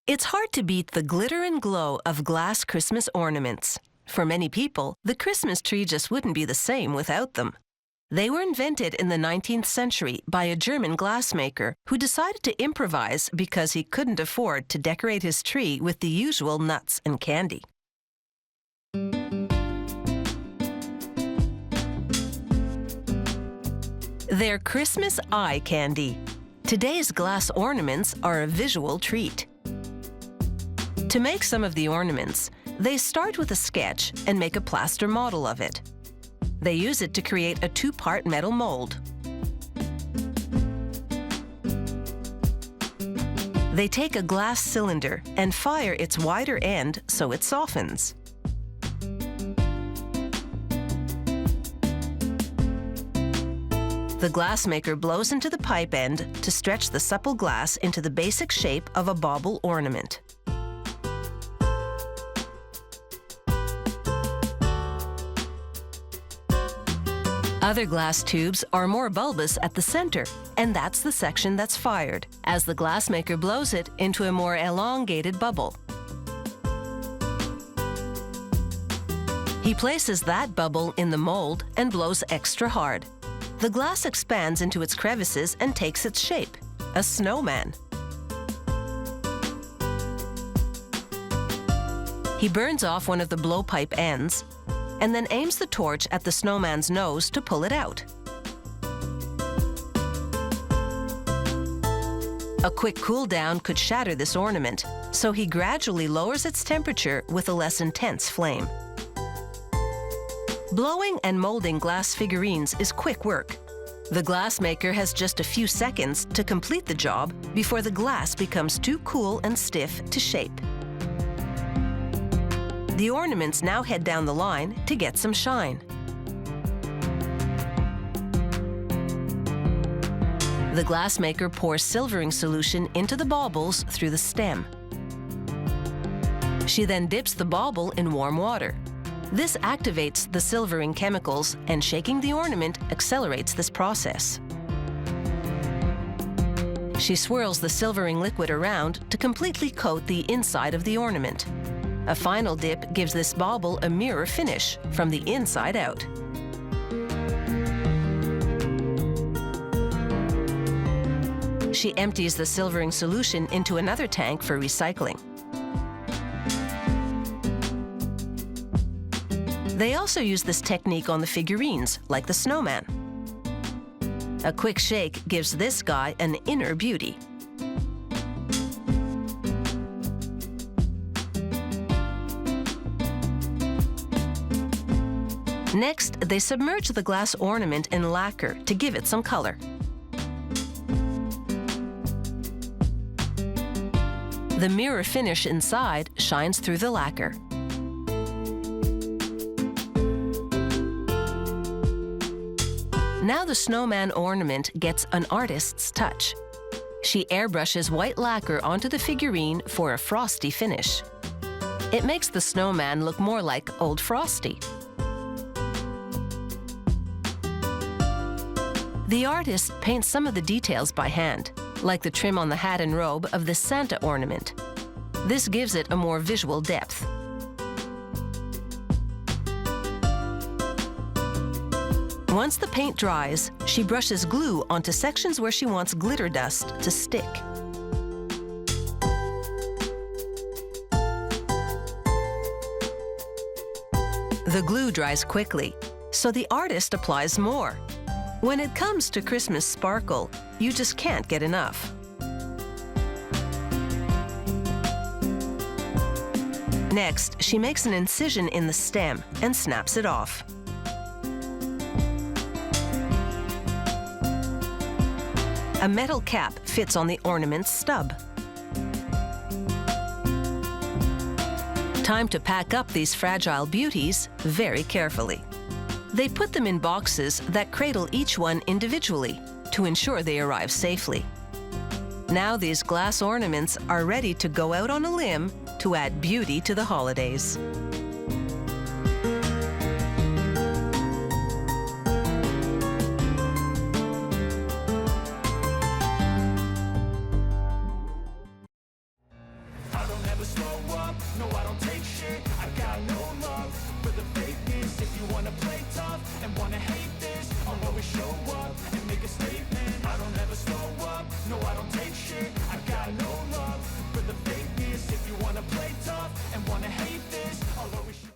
It's hard to beat the glitter and glow of glass Christmas ornaments. For many people, the Christmas tree just wouldn't be the same without them. They were invented in the 19th century by a German glassmaker who decided to improvise because he couldn't afford to decorate his tree with the usual nuts and candy. They're Christmas eye candy. Today's glass ornaments are a visual treat. To make some of the ornaments, they start with a sketch and make a plaster model of it. They use it to create a two-part metal mold. They take a glass cylinder and fire its wider end so it softens. The glassmaker blows into the pipe end to stretch the supple glass into the basic shape of a bauble ornament. Other glass tubes are more bulbous at the center, and that's the section that's fired, as the glassmaker blows it into a more elongated bubble. He places that bubble in the mold and blows extra hard. The glass expands into its crevices and takes its shape, a snowman. He burns off one of the blowpipe ends and then aims the torch at the snowman's nose to pull it out. A quick cool down could shatter this ornament, so he gradually lowers its temperature with a less intense flame. Blowing and molding glass figurines is quick work. The glassmaker has just a few seconds to complete the job before the glass becomes too cool and stiff to shape. The ornaments now head down the line to get some shine. The glassmaker pours silvering solution into the baubles through the stem. She then dips the bauble in warm water. This activates the silvering chemicals, and shaking the ornament accelerates this process. She swirls the silvering liquid around to completely coat the inside of the ornament. A final dip gives this bauble a mirror finish from the inside out. She empties the silvering solution into another tank for recycling. They also use this technique on the figurines, like the snowman. A quick shake gives this guy an inner beauty. Next, they submerge the glass ornament in lacquer to give it some color. The mirror finish inside shines through the lacquer. Now the snowman ornament gets an artist's touch. She airbrushes white lacquer onto the figurine for a frosty finish. It makes the snowman look more like Old Frosty. The artist paints some of the details by hand, like the trim on the hat and robe of the Santa ornament. This gives it a more visual depth. Once the paint dries, she brushes glue onto sections where she wants glitter dust to stick. The glue dries quickly, so the artist applies more. When it comes to Christmas sparkle, you just can't get enough. Next, she makes an incision in the stem and snaps it off. A metal cap fits on the ornament's stub. Time to pack up these fragile beauties very carefully. They put them in boxes that cradle each one individually to ensure they arrive safely. Now these glass ornaments are ready to go out on a limb to add beauty to the holidays. No, I don't take shit, I got no